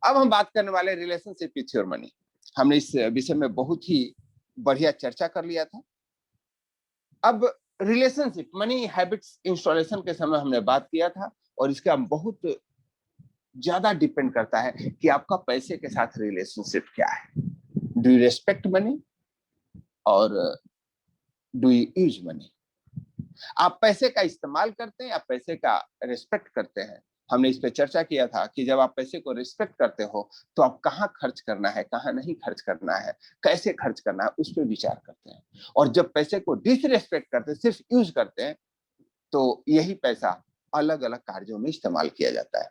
अब हम बात करने वाले रिलेशनशिप विथ योर मनी। हमने इस विषय में बहुत ही बढ़िया चर्चा कर लिया था। अब रिलेशनशिप मनी हैबिट्स इंस्टॉलेशन के समय हमने बात किया था, और इसका बहुत ज्यादा डिपेंड करता है कि आपका पैसे के साथ रिलेशनशिप क्या है। डू यू रेस्पेक्ट मनी और डू यू यूज मनी? आप पैसे का इस्तेमाल करते हैं या पैसे का रिस्पेक्ट करते हैं? हमने इस पे चर्चा किया था कि जब आप पैसे को रिस्पेक्ट करते हो तो आप कहाँ खर्च करना है, कहाँ नहीं खर्च करना है, कैसे खर्च करना है, उस पर विचार करते हैं। और जब पैसे को डिसरिस्पेक्ट करते हैं, सिर्फ यूज करते हैं, तो यही पैसा अलग अलग कार्यों में इस्तेमाल किया जाता है।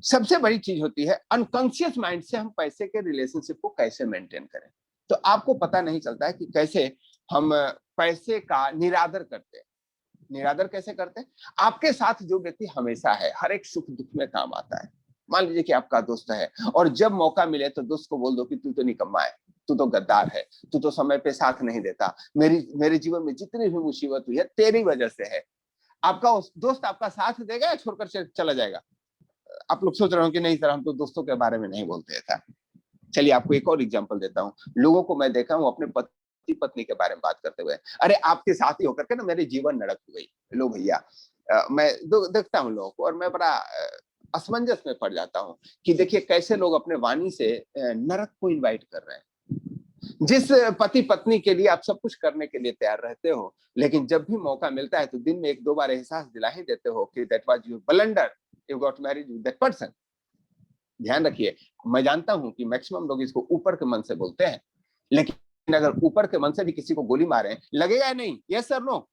सबसे बड़ी चीज होती है अनकॉन्शियस माइंड से हम पैसे के रिलेशनशिप को कैसे मेंटेन करें। तो आपको पता नहीं चलता है कि कैसे हम पैसे का निरादर करते हैं। निरादर कैसे करते हैं? आपके साथ जो व्यक्ति हमेशा है, हर एक सुख दुख में काम आता है। मान लीजिए कि आपका दोस्त है, और जब मौका मिले तो दोस्त को बोल दो कि तू तो निकम्मा है, तू तो गद्दार है, तू तो समय पे साथ नहीं देता, मेरे जीवन में जितनी भी मुसीबत हुई है तेरी वजह से है। आपका दोस्त आपका साथ देगा या छोड़कर चला जाएगा? आप लोग सोच रहे हो कि नहीं सर, हम तो दोस्तों के बारे में नहीं बोलते था। चलिए आपको एक और एग्जांपल देता हूँ। लोगों को मैं देखा हूँ अपने पति पत्नी के बारे में बात करते हुए, अरे आपके साथ ही होकर के ना मेरी जीवन नरक हो गई। लो भैया, मैं देखता हूँ लोगों को, और मैं बड़ा असमंजस में पड़ जाता हूँ कि देखिए कैसे लोग अपने वाणी से नरक को इन्वाइट कर रहे हैं। जिस पति पत्नी के लिए आप सब कुछ करने के लिए तैयार रहते हो, लेकिन जब भी मौका मिलता है तो दिन में एक दो बार एहसास दिला ही देते हो कि that was your blunder, you got married with that person. ध्यान रखिए, मैं जानता हूं कि मैक्सिमम लोग इसको ऊपर के मन से बोलते हैं, लेकिन अगर ऊपर के मन से भी किसी को गोली मारे, लगेगा या नहीं? Yes sir no?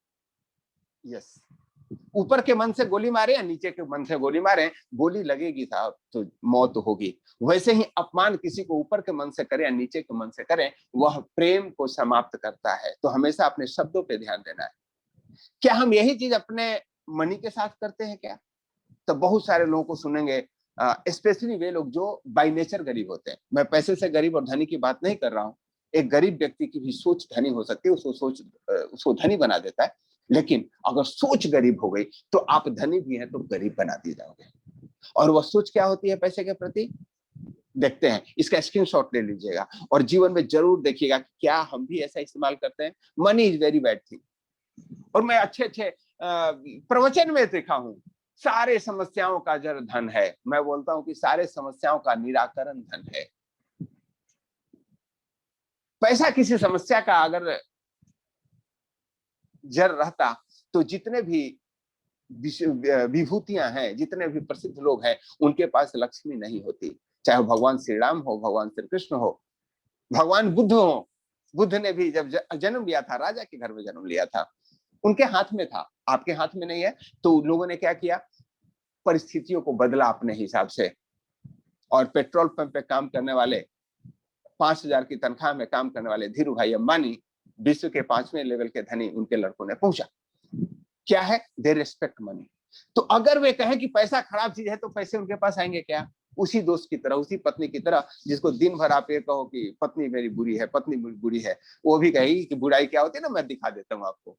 यस। ऊपर के मन से गोली मारे या नीचे के मन से गोली मारे, गोली लगेगी साहब, तो मौत होगी। वैसे ही अपमान किसी को ऊपर के मन से करे या नीचे के मन से करे, वह प्रेम को समाप्त करता है। तो हमेशा अपने शब्दों पे ध्यान देना है। क्या हम यही चीज अपने मनी के साथ करते हैं क्या? तो बहुत सारे लोगों को सुनेंगे, स्पेशली वे लोग जो बाय नेचर गरीब होते हैं। मैं पैसे से गरीब और धनी की बात नहीं कर रहा हूँ। एक गरीब व्यक्ति की भी सोच धनी हो सकती है, उसको धनी बना देता है। लेकिन अगर सोच गरीब हो गई तो आप धनी भी हैं तो गरीब बना दिए जाओगे। और वह सोच क्या होती है पैसे के प्रति? देखते हैं, इसका स्क्रीनशॉट ले लीजिएगा और जीवन में जरूर देखिएगा कि क्या हम भी ऐसा इस्तेमाल करते हैं। Money is very bad thing. और मैं अच्छे अच्छे प्रवचन में देखा हूं, सारे समस्याओं का जड़ धन है। मैं बोलता हूं कि सारे समस्याओं का निराकरण धन है। पैसा किसी समस्या का अगर जड़ रहता तो जितने भी विभूतियां हैं, जितने भी प्रसिद्ध लोग हैं, उनके पास लक्ष्मी नहीं होती। चाहे भगवान श्री राम हो, भगवान श्री कृष्ण हो, भगवान बुद्ध हो। बुद्ध ने भी जब जन्म लिया था, राजा के घर में जन्म लिया था, उनके हाथ में था, आपके हाथ में नहीं है। तो लोगों ने क्या किया? परिस्थितियों को बदला अपने हिसाब से। और पेट्रोल पंप पे काम करने वाले, 5,000 की तनख्वाह में काम करने वाले धीरू भाई अंबानी विश्व के 5वें लेवल के धनी उनके लड़कों ने पहुंचा। क्या है? They respect money. तो अगर वे कहें कि पैसा खराब चीज है तो पैसे उनके पास आएंगे क्या? उसी दोस्त की तरह, उसी पत्नी की तरह, जिसको दिन भर आप ये कहो कि पत्नी मेरी बुरी है, पत्नी मेरी बुरी है, वो भी कहेगी कि बुराई क्या होती है ना, मैं दिखा देता हूं आपको।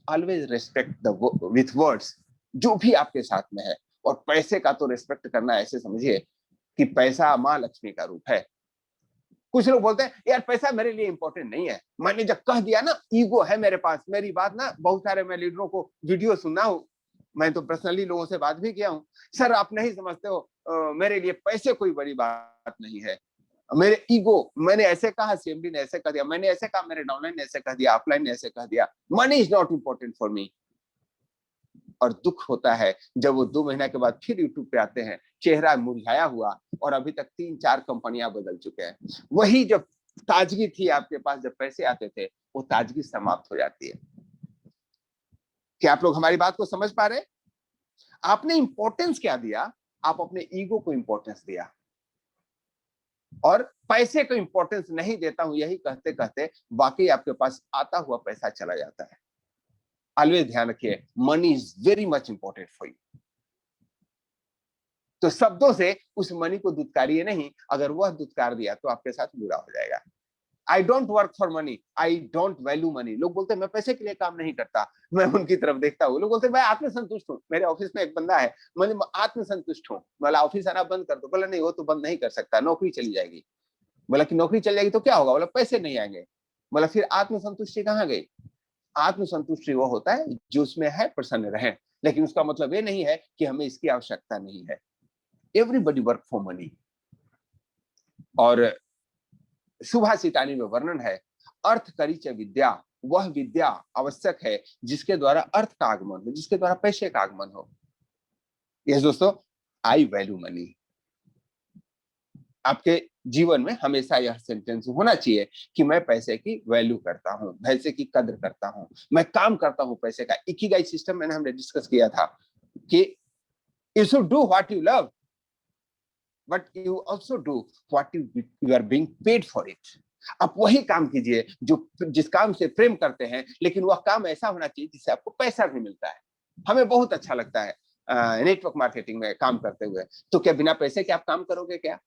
Always respect the with words जो भी आपके साथ में है। और पैसे का तो रेस्पेक्ट करना ऐसे समझिए कि पैसा माँ लक्ष्मी का रूप है। कुछ लोग बोलते हैं यार पैसा मेरे लिए इंपॉर्टेंट नहीं है, मैंने जब कह दिया ना, ईगो है मेरे पास, मेरी बात ना बहुत सारे मैं लीडरों को वीडियो सुना हूं, मैं तो पर्सनली लोगों से बात भी किया हूं। सर आप नहीं समझते हो, मेरे लिए पैसे कोई बड़ी बात नहीं है, मेरे ईगो, मैंने ऐसे कहा, सीएमडी ने ऐसे कह दिया, मैंने ऐसे कहा, मेरे डाउनलाइन ने ऐसे कह दिया, अपलाइन ने ऐसे कह दिया, money is not important for me. और दुख होता है जब वो 2 महीना के बाद फिर यूट्यूब पे आते हैं, चेहरा मुरझाया हुआ, और अभी तक 3-4 कंपनियां बदल चुके हैं। वही जब ताजगी थी आपके पास, जब पैसे आते थे, वो ताजगी समाप्त हो जाती है। क्या आप लोग हमारी बात को समझ पा रहे? आपने इंपॉर्टेंस क्या दिया? आप अपने ईगो को इंपॉर्टेंस दिया। और पैसे को इंपॉर्टेंस नहीं देता हूं, यही कहते कहते वाकई आपके पास आता हुआ पैसा चला जाता है। ऑलवेज ध्यान रखिए, money is very much important for you. तो शब्दों से उस मनी को दुत्कारिए नहीं, अगर वह दुत्कार दिया तो आपके साथ बुरा हो जाएगा। I don't work for money, I don't value money. लोग बोलते हैं मैं पैसे के लिए काम नहीं करता। मैं उनकी तरफ देखता हूँ, लोग बोलते हैं मैं आत्मसंतुष्ट हूँ। मेरे ऑफिस में एक बंदा है, मैं आत्मसंतुष्ट हूँ। बोला ऑफिस आना बंद कर दो। बोला नहीं, वो तो बंद नहीं कर सकता, नौकरी चली जाएगी। बोला कि नौकरी चली जाएगी तो क्या होगा? बोला पैसे नहीं आएंगे। बोला फिर आत्मसंतुष्टि कहाँ गई? आत्मसंतुष्टि वो होता है जो उसमें है प्रसन्न रहे, लेकिन उसका मतलब ये नहीं है कि हमें इसकी आवश्यकता नहीं है। Everybody work for money. और सुभाषितानी में वर्णन है, अर्थ करी च विद्या, वह विद्या आवश्यक है जिसके द्वारा अर्थ का आगमन हो, जिसके द्वारा पैसे का आगमन हो। यस दोस्तों, आई वैल्यू मनी। आपके जीवन में हमेशा यह सेंटेंस होना चाहिए कि मैं पैसे की वैल्यू करता हूं, पैसे की कद्र करता हूं, मैं काम करता हूं पैसे का। इकिगाई सिस्टम मैंने हमने डिस्कस किया था कि you should do what you love, but you also do what you are being paid for it. आप वही काम कीजिए जो जिस काम से प्रेम करते हैं, लेकिन वह काम ऐसा होना चाहिए जिससे आपको पैसा भी मिलता है। हमें बहुत अच्छा लगता है नेटवर्क मार्केटिंग में काम करते हुए, तो क्या बिना पैसे के आप काम करोगे क्या?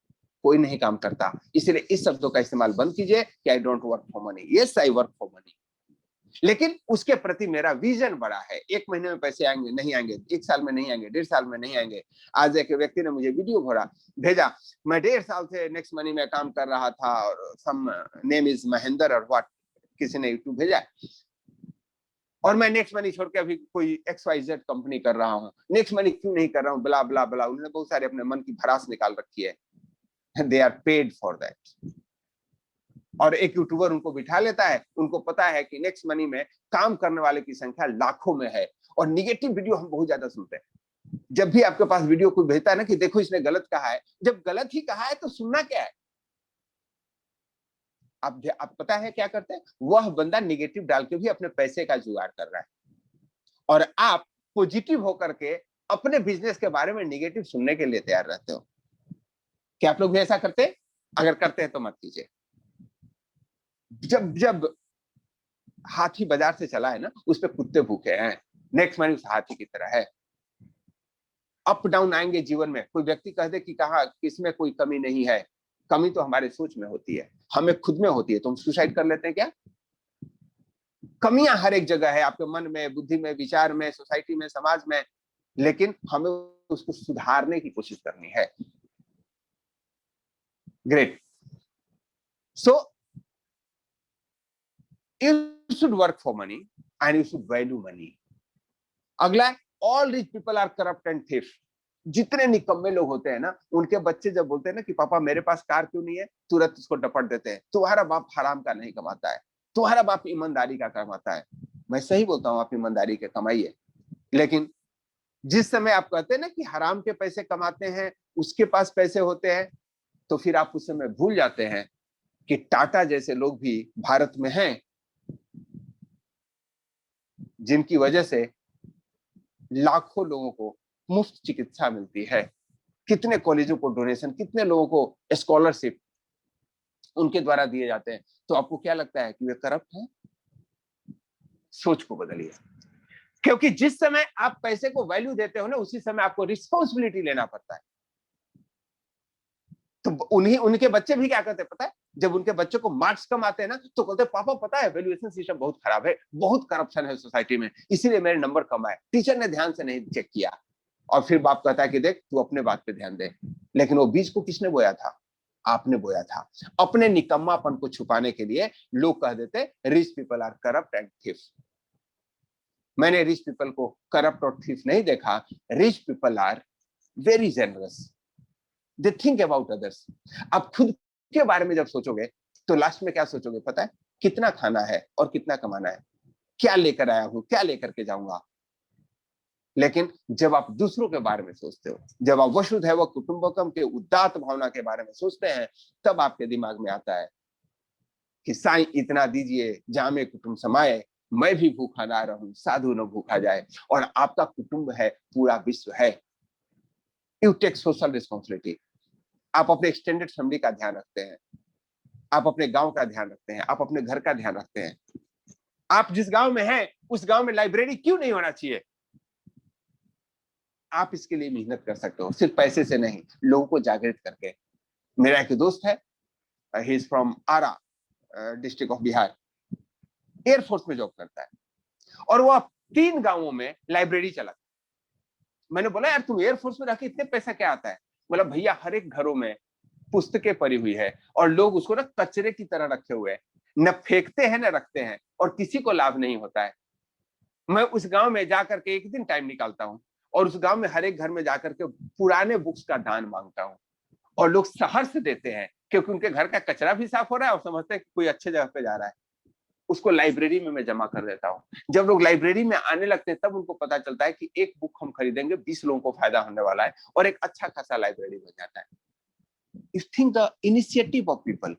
कोई नहीं काम करता। इसलिए इस शब्दों का इस्तेमाल बंद कीजिए कि I don't work for money. Yes, I work for money, लेकिन उसके प्रति मेरा विजन बड़ा है। एक महीने में पैसे आएंगे नहीं आएंगे, एक साल में नहीं आएंगे, 1.5 साल में नहीं आएंगे। आज एक व्यक्ति ने मुझे वीडियो भेजा, मैं 1.5 साल से नेक्स्ट मनी में काम कर रहा था और सम नेम इज महेंद्र और व्हाट, किसी ने यूट्यूब भेजा, और मैं नेक्स्ट मनी छोड़ के अभी कोई XYZ कंपनी कर रहा हूँ। नेक्स्ट मनी क्यों नहीं कर रहा हूँ, ब्ला ब्ला ब्ला। उन्होंने बहुत सारे अपने मन की भड़ास निकाल रखी है। They are paid for that. और एक यूट्यूबर उनको बिठा लेता है, उनको पता है कि नेक्स्ट मनी में काम करने वाले की संख्या लाखों में है। और निगेटिव वीडियो हम बहुत ज्यादा सुनते हैं। जब भी आपके पास वीडियो कोई भेजता है ना कि देखो इसने गलत कहा है, जब गलत ही कहा है तो सुनना क्या है? आप पता है क्या करते हैं? वह बंदा निगेटिव डाल के भी अपने पैसे का जुगाड़ कर रहा है, और आप पॉजिटिव होकर के अपने बिजनेस के बारे में निगेटिव सुनने के लिए तैयार रहते हो। क्या आप लोग भी ऐसा करते हैं? अगर करते हैं तो मत कीजिए। जब जब हाथी बाजार से चला है ना, उस पे कुत्ते भूखे हैं। नेक्स्ट मनी उस हाथी की तरह है। अप डाउन आएंगे जीवन में। कोई व्यक्ति कह दे कि कहा इसमें कोई कमी नहीं है, कमी तो हमारे सोच में होती है, हमें खुद में होती है। तो हम सुसाइड कर लेते हैं क्या? कमियां हर एक जगह है, आपके मन में, बुद्धि में, विचार में, सोसाइटी में, समाज में, लेकिन हमें उसको सुधारने की कोशिश करनी है। Great. So you should work for money and you should value money. अगला, all rich people are corrupt and thief. जितने निकम्मे लोग होते हैं ना, उनके बच्चे जब बोलते हैं ना कि पापा मेरे पास कार क्यों नहीं है, तुरंत उसको डपट देते हैं, तुम्हारा बाप हराम का नहीं कमाता है, तुम्हारा बाप ईमानदारी का कमाता है। मैं सही बोलता हूँ, आप ईमानदारी के कमाइए, लेकिन जिस समय आप कहते हैं ना कि हराम के पैसे कमाते हैं, उसके पास पैसे होते हैं, तो फिर आप उस समय भूल जाते हैं कि टाटा जैसे लोग भी भारत में हैं, जिनकी वजह से लाखों लोगों को मुफ्त चिकित्सा मिलती है, कितने कॉलेजों को डोनेशन, कितने लोगों को स्कॉलरशिप उनके द्वारा दिए जाते हैं। तो आपको क्या लगता है कि वे करप्ट हैं? सोच को बदलिए, क्योंकि जिस समय आप पैसे को वैल्यू देते हो ना, उसी समय आपको रिस्पॉन्सिबिलिटी लेना पड़ता है। तो उनके बच्चे भी क्या करते हैं पता है? जब उनके बच्चों को मार्क्स कम आते हैं ना, तो कहते हैं पापा पता है वैल्यूएशन सिस्टम बहुत खराब है, बहुत करप्शन है सोसाइटी में, इसीलिए मेरे नंबर कम आए, टीचर ने ध्यान से नहीं चेक किया। और फिर बाप कहता है कि देख तू अपने बात पे ध्यान दे, लेकिन वो बीज को किसने बोया था? आपने बोया था। अपने निकम्मापन को छुपाने के लिए लोग कह देते rich people are corrupt and thief. मैंने रिच पीपल को करप्ट और थिफ नहीं देखा। Rich people are very generous, they think about others. आप खुद के बारे में जब सोचोगे तो लास्ट में क्या सोचोगे पता है? कितना खाना है और कितना कमाना है, क्या लेकर आया हूं, क्या लेकर के जाऊंगा। लेकिन जब आप दूसरों के बारे में सोचते हो, जब आप वसुधैव कुटुंबकम के उदात्त भावना के बारे में सोचते हैं, तब आपके दिमाग में आता है कि साईं इतना दीजिए जामे कुटुंब समाये, मैं भी भूखा ना रहूं साधु न भूखा जाए। और आपका कुटुंब है, पूरा विश्व है। You take social responsibility. आप अपने एक्सटेंडेड फैमिली का ध्यान रखते हैं, आप अपने गांव का ध्यान रखते हैं, आप अपने घर का ध्यान रखते हैं। आप जिस गांव में हैं, उस गांव में लाइब्रेरी क्यों नहीं होना चाहिए? आप इसके लिए मेहनत कर सकते हो, सिर्फ पैसे से नहीं, लोगों को जागृत करके। मेरा एक दोस्त है, he is from Arrah, district of Bihar, air force में जॉब करता है, और वो 3 गांवों में लाइब्रेरी चलाता है। मैंने बोला यार तुम एयरफोर्स में रखे इतने पैसा क्या आता है? बोला भैया हर एक घरों में पुस्तकें पड़ी हुई है और लोग उसको ना कचरे की तरह रखे हुए हैं, न फेंकते हैं न रखते हैं, और किसी को लाभ नहीं होता है। मैं उस गांव में जाकर के एक दिन टाइम निकालता हूँ और उस गांव में हर एक घर में जाकर के पुराने बुक्स का दान मांगता हूँ, और लोग सहर्ष देते हैं क्योंकि उनके घर का कचरा भी साफ हो रहा है और समझते हैं कि कोई अच्छे जगह पे जा रहा है। उसको लाइब्रेरी में मैं जमा कर देता हूँ। जब लोग लाइब्रेरी में आने लगते हैं तब उनको पता चलता है कि एक बुक हम खरीदेंगे 20 लोगों को फायदा होने वाला है, और एक अच्छा खासा लाइब्रेरी बन जाता है। इस think the initiative of people.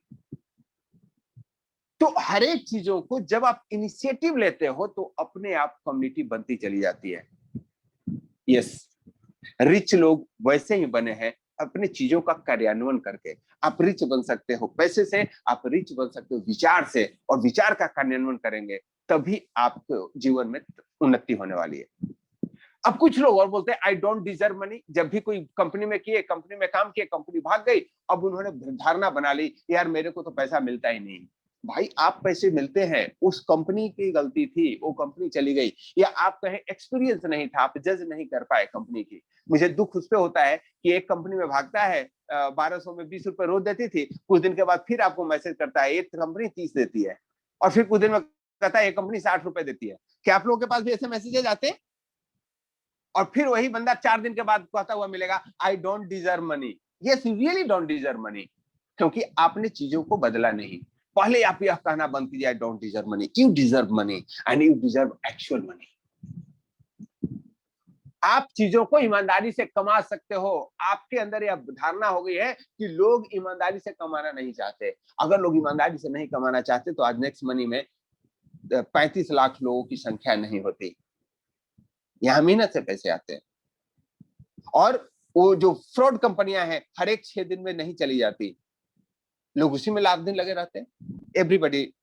तो हर एक चीजों को जब आप इनिशिएटिव लेते हो तो अपने आप कम्युनिटी बनती चली जाती है। यस, रिच लोग वैसे ही बने हैं, अपने चीजों का कार्यान्वयन करके। आप रिच बन सकते हो पैसे से, आप रिच बन सकते हो विचार से, और विचार का कार्यान्वयन करेंगे तभी आपको जीवन में उन्नति होने वाली है। अब कुछ लोग और बोलते हैं आई डोंट डिजर्व मनी। जब भी कोई कंपनी में किए, कंपनी में काम किए, कंपनी भाग गई, अब उन्होंने धारणा बना ली यार मेरे को तो पैसा मिलता ही नहीं। भाई आप पैसे मिलते हैं, उस कंपनी की गलती थी, वो कंपनी चली गई, या आप कहें एक्सपीरियंस नहीं था, आप जज नहीं कर पाए कंपनी की। मुझे दुख उस पर होता है कि एक कंपनी में भागता है, 1200 में 20 रुपए रोज देती थी, कुछ दिन के बाद फिर आपको मैसेज करता है एक कंपनी 30 देती है, और फिर कुछ दिन में कहता है एक कंपनी 60 रुपए देती है। क्या आप लोगों के पास भी ऐसे मैसेजेस आते हैं? और फिर वही बंदा 4 दिन के बाद कहता हुआ मिलेगा I don't deserve money. Yes, you really don't deserve money, क्योंकि आपने चीजों को बदला नहीं। पहले आप यह कहना बंद कीजिए I don't deserve money, you deserve money and you deserve actual money. आप चीजों को ईमानदारी से कमा सकते हो। आपके अंदर यह धारणा हो गई है कि लोग ईमानदारी से कमाना नहीं चाहते। अगर लोग ईमानदारी से नहीं कमाना चाहते तो आज नेक्स्ट मनी में 35 लाख लोगों की संख्या नहीं होती। यहां मेहनत से पैसे आते हैं, और वो जो फ्रॉड कंपनियां हैं हर एक 6 दिन में नहीं चली जाती, लोग उसी में लाख दिन लगे रहते हैं। Everybody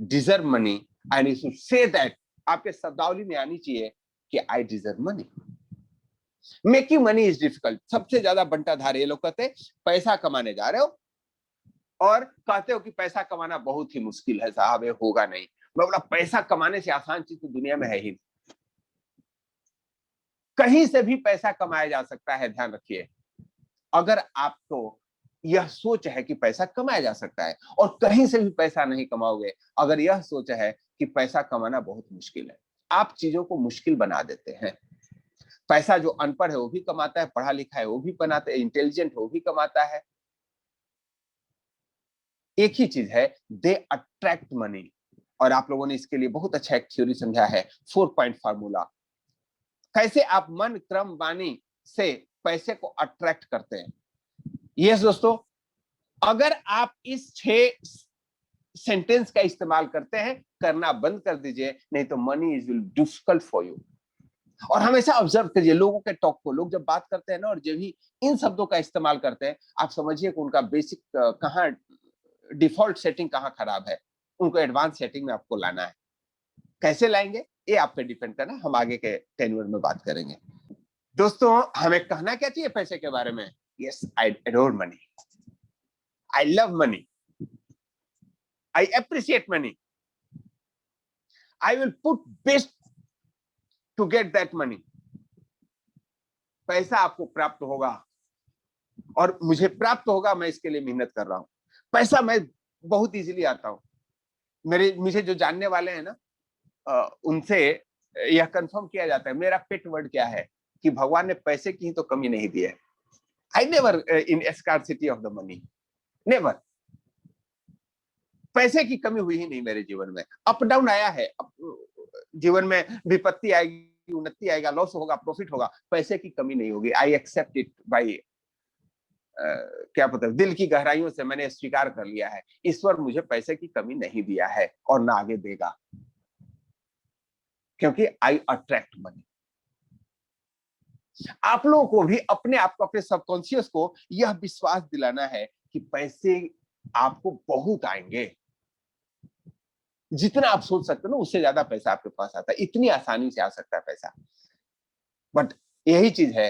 deserve money and you should say that. आपके शब्दावली में आनी चाहिए कि I deserve money. Making money is difficult. सबसे ज्यादा बंटाधार ये लोग कहते हैं पैसा कमाने जा रहे हो और कहते हो कि पैसा कमाना बहुत ही मुश्किल है साहब, ये होगा नहीं। मैं बोला पैसा कमाने से आसान चीज तो दुनिया में है ही। कहीं से भी पैसा कमाया जा सकता है, ध्यान रखिए। अगर आपको यह सोच है कि पैसा कमाया जा सकता है, और कहीं से भी पैसा नहीं कमाओगे अगर यह सोच है कि पैसा कमाना बहुत मुश्किल है। आप चीजों को मुश्किल बना देते हैं। पैसा जो अनपढ़ है वो भी कमाता है, पढ़ा लिखा है वो भी बनाता है, इंटेलिजेंट है वो भी कमाता है। एक ही चीज है, दे अट्रैक्ट मनी। और आप लोगों ने इसके लिए बहुत अच्छा एक थ्योरी समझा है, 4 पॉइंट फार्मूला। कैसे आप मन क्रम वाणी से पैसे को अट्रैक्ट करते हैं। यस दोस्तों, अगर आप इस 6 सेंटेंस का इस्तेमाल करते हैं, करना बंद कर दीजिए, नहीं तो money is will difficult for you. और हमेशा ऑब्जर्व करिए लोगों के टॉक को। लोग जब बात करते हैं ना और जब भी इन शब्दों का इस्तेमाल करते हैं, आप समझिए कि उनका बेसिक कहाँ, डिफॉल्ट सेटिंग कहाँ खराब है। उनको एडवांस सेटिंग में आपको लाना है। कैसे लाएंगे ये आप पे डिपेंड करना, हम आगे के टेन्योर में बात करेंगे। दोस्तों हमें कहना क्या चाहिए पैसे के बारे में? Yes, I adore money, I love money, I appreciate money, I will put best to get that money. पैसा आपको प्राप्त होगा, और मुझे प्राप्त होगा, मैं इसके लिए मेहनत कर रहा हूं। पैसा मैं बहुत इजीली आता हूं। मुझे जो जानने वाले हैं ना, उनसे यह कंफर्म किया जाता है, मेरा पेट वर्ड क्या है कि भगवान ने पैसे की तो कमी नहीं दी है। I never in scarcity of the money, never. पैसे की कमी हुई ही नहीं मेरे जीवन में। अप डाउन आया है, जीवन में विपत्ति आएगी, उन्नति आएगा, लॉस होगा, प्रॉफिट होगा, पैसे की कमी नहीं होगी। आई एक्सेप्ट इट बाई क्या पता, दिल की गहराइयों से मैंने स्वीकार कर लिया है, ईश्वर मुझे पैसे की कमी नहीं दिया है और ना आगे देगा, क्योंकि आई अट्रैक्ट मनी। आप लोगों को भी अपने आप को, अपने सबकॉन्शियस को यह विश्वास दिलाना है कि पैसे आपको बहुत आएंगे। जितना आप सोच सकते हो ना उससे ज्यादा पैसा आपके पास आता है, इतनी आसानी से आ सकता है पैसा। बट यही चीज है,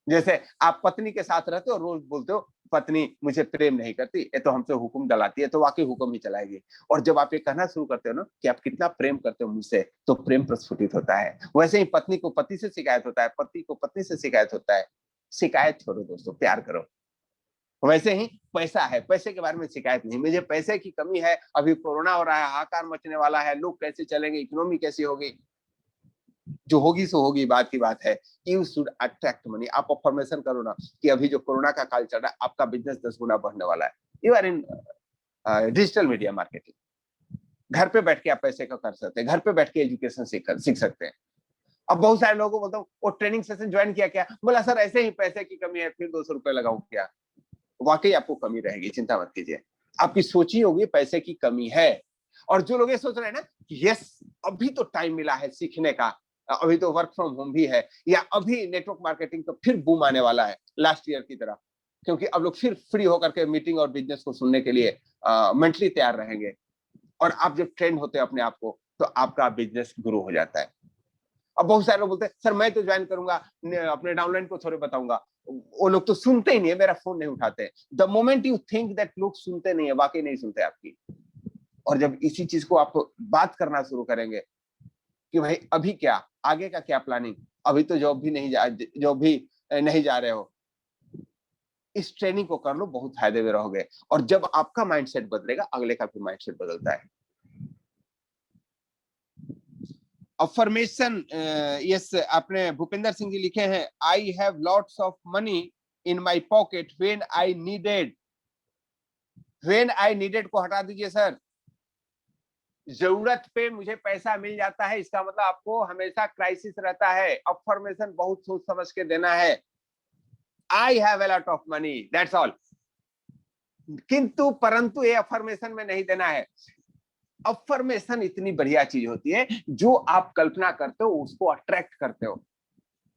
जैसे आप पत्नी के साथ रहते हो, रोज बोलते हो पत्नी मुझे प्रेम नहीं करती, ये तो हमसे हुक्म डलाती है, तो वाकई हुक्म ही चलाएगी। और जब आप ये कहना शुरू करते हो ना कि आप कितना प्रेम करते हो मुझसे, तो प्रेम प्रस्फुटित होता है। वैसे ही पत्नी को पति से शिकायत होता है, पति को पत्नी से शिकायत होता है। शिकायत छोड़ो दोस्तों, प्यार करो। वैसे ही पैसा है, पैसे के बारे में शिकायत नहीं, मुझे पैसे की कमी है, अभी कोरोना हो रहा है, हाहाकार मचने वाला है, लोग कैसे चलेंगे, इकोनॉमी कैसी होगी, जो होगी सो होगी, बात की बात है। You should attract money. आप अफर्मेशन करो ना कि अभी जो कोरोना का काल चल रहा है, आपका बिजनेस 10 गुना बढ़ने वाला है। You are in digital media marketing. घर पे बैठ के आप पैसे का कर सकते हैं, घर पे बैठ के एजुकेशन सीख सकते हैं। अब बहुत सारे लोगों को बोलता हूँ वो ट्रेनिंग सेशन ज्वाइन किया क्या, बोला सर ऐसे ही पैसे की कमी है, फिर 200 रुपए लगाऊं क्या। वाकई आपको कमी रहेगी, चिंता मत कीजिए। आपकी सोच ही होगी पैसे की कमी है। और जो लोग ये सोच रहे हैं ना कि यस अभी तो टाइम मिला है सीखने का, अभी तो वर्क फ्रॉम होम भी है, या अभी नेटवर्क मार्केटिंग तो फिर बूम आने वाला है लास्ट ईयर की तरह, क्योंकि अब लोग फिर फ्री होकर के मीटिंग और बिजनेस को सुनने के लिए मेंटली तैयार रहेंगे। और आप जब ट्रेंड होते हैं अपने आप को, तो आपका बिजनेस ग्रो हो जाता है। अब बहुत सारे लोग बोलते हैं सर मैं तो ज्वाइन करूंगा, अपने डाउनलाइन को थोड़े बताऊंगा। वो लोग तो सुनते ही नहीं है, मेरा फोन नहीं उठाते। The moment you think that लोग सुनते नहीं है, वाकई नहीं सुनते आपकी। और जब इसी चीज को आप बात करना शुरू करेंगे कि भाई अभी क्या, आगे का क्या प्लानिंग, अभी तो जॉब भी नहीं जा रहे हो, इस ट्रेनिंग को कर लो, बहुत फायदे में रहोगे। और जब आपका माइंडसेट बदलेगा, अगले का भी माइंडसेट बदलता है। अफर्मेशन, यस, आपने भूपेंद्र सिंह जी लिखे हैं, I have lots of money in my pocket when I needed. When I needed को हटा दीजिए सर। जरूरत पे मुझे पैसा मिल जाता है, इसका मतलब आपको हमेशा क्राइसिस रहता है। अफर्मेशन बहुत सोच समझ के देना है। I have a lot of money, that's all. किंतु परंतु ये अफर्मेशन में नहीं देना है। अफर्मेशन इतनी बढ़िया चीज होती है, जो आप कल्पना करते हो उसको अट्रैक्ट करते हो।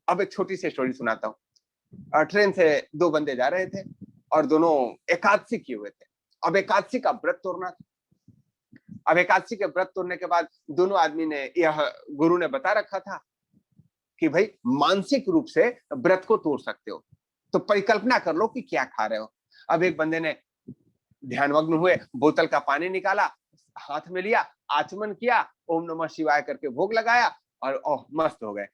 अब एक छोटी सी स्टोरी सुनाता हूँ। ट्रेन से दो बंदे जा रहे थे और दोनों एकादशी किए हुए थे। अब एकादशी का व्रत तोड़ना था। अब एकादशी के व्रत तोड़ने के बाद दोनों आदमी ने, यह गुरु ने बता रखा था कि भाई मानसिक रूप से व्रत को तोड़ सकते हो, तो परिकल्पना कर लो कि क्या खा रहे हो। अब एक बंदे ने ध्यानमग्न हुए, बोतल का पानी निकाला, हाथ में लिया, आचमन किया, ओम नमः शिवाय करके भोग लगाया, और ओह मस्त हो गए।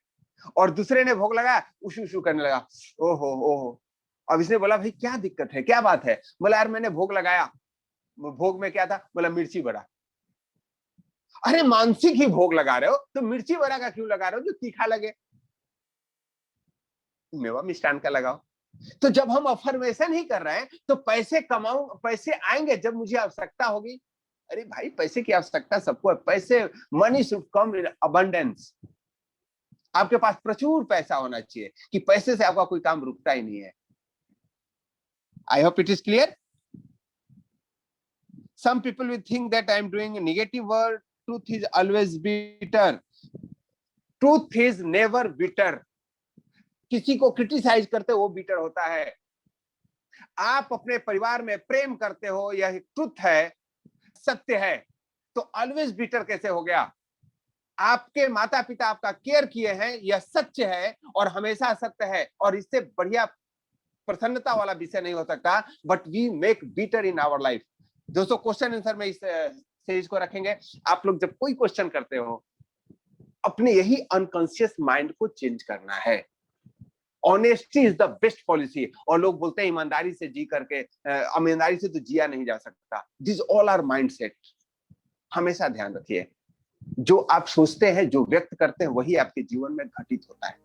और दूसरे ने भोग लगाया, उशू उशू करने लगा, ओहो ओहो। अब इसने बोला भाई क्या दिक्कत है, क्या बात है। बोला यार मैंने भोग लगाया, भोग में क्या था, बोला मिर्ची बड़ा। अरे मानसिक ही भोग लगा रहे हो तो मिर्ची बड़ा का क्यों लगा रहे हो, जो तीखा लगे। मेवा मिष्टान का लगाओ। तो जब हम अफर्मेशन ही कर रहे हैं, तो पैसे कमाऊं, पैसे आएंगे जब मुझे आवश्यकता होगी। अरे भाई पैसे की आवश्यकता सबको है। पैसे, money should come in abundance. आपके पास प्रचुर पैसा होना चाहिए कि पैसे से आपका कोई काम रुकता ही नहीं है। I hope it is clear. Some people will think that I am doing a negative word. Truth is always bitter. Truth is never bitter. किसी को क्रिटिसाइज करते हो वो बिटर होता है। आप अपने परिवार में प्रेम करते हो, यह ट्रुथ है, सत्य है, तो ऑलवेज बिटर कैसे हो गया। आपके माता पिता आपका केयर किए हैं, यह सत्य है और हमेशा सत्य है, और इससे बढ़िया प्रसन्नता वाला विषय नहीं हो सकता। But we make bitter in our life. दोस्तों क्वेश्चन आंसर में इस सीरीज को रखेंगे। आप लोग जब कोई क्वेश्चन करते हो, अपने यही अनकॉन्शियस माइंड को चेंज करना है। Honesty is the best policy. और लोग बोलते हैं ईमानदारी से जी करके, ईमानदारी से तो जिया नहीं जा सकता। This all are mindset. हमेशा ध्यान रखिए, जो आप सोचते हैं, जो व्यक्त करते हैं, वही आपके जीवन में घटित होता है।